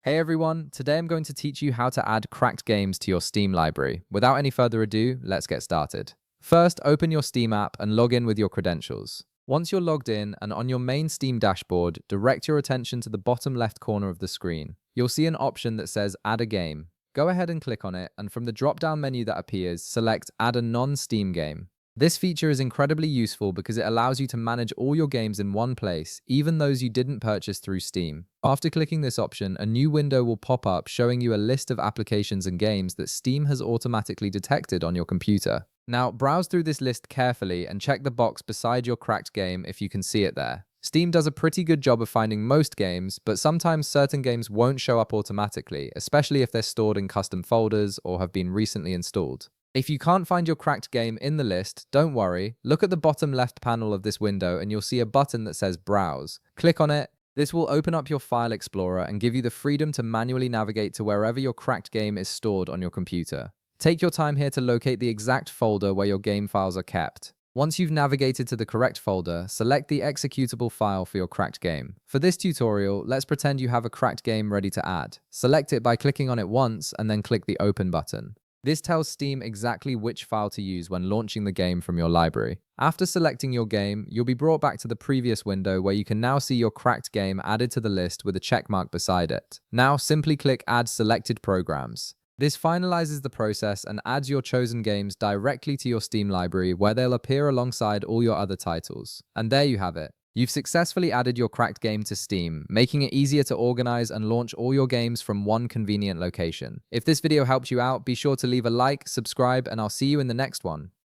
Hey everyone, today I'm going to teach you how to add cracked games to your Steam library. Without any further ado, let's get started. First, open your Steam app and log in with your credentials. Once you're logged in and on your main Steam dashboard, direct your attention to the bottom left corner of the screen. You'll see an option that says Add a Game. Go ahead and click on it, and from the drop-down menu that appears, select Add a non-Steam game. This feature is incredibly useful because it allows you to manage all your games in one place, even those you didn't purchase through Steam. After clicking this option, a new window will pop up showing you a list of applications and games that Steam has automatically detected on your computer. Now, browse through this list carefully and check the box beside your cracked game if you can see it there. Steam does a pretty good job of finding most games, but sometimes certain games won't show up automatically, especially if they're stored in custom folders or have been recently installed. If you can't find your cracked game in the list, don't worry. Look at the bottom left panel of this window and you'll see a button that says Browse. Click on it. This will open up your file explorer and give you the freedom to manually navigate to wherever your cracked game is stored on your computer. Take your time here to locate the exact folder where your game files are kept. Once you've navigated to the correct folder, select the executable file for your cracked game. For this tutorial, let's pretend you have a cracked game ready to add. Select it by clicking on it once and then click the Open button. This tells Steam exactly which file to use when launching the game from your library. After selecting your game, you'll be brought back to the previous window where you can now see your cracked game added to the list with a checkmark beside it. Now simply click Add Selected Programs. This finalizes the process and adds your chosen games directly to your Steam library where they'll appear alongside all your other titles. And there you have it. You've successfully added your cracked game to Steam, making it easier to organize and launch all your games from one convenient location. If this video helped you out, be sure to leave a like, subscribe, and I'll see you in the next one.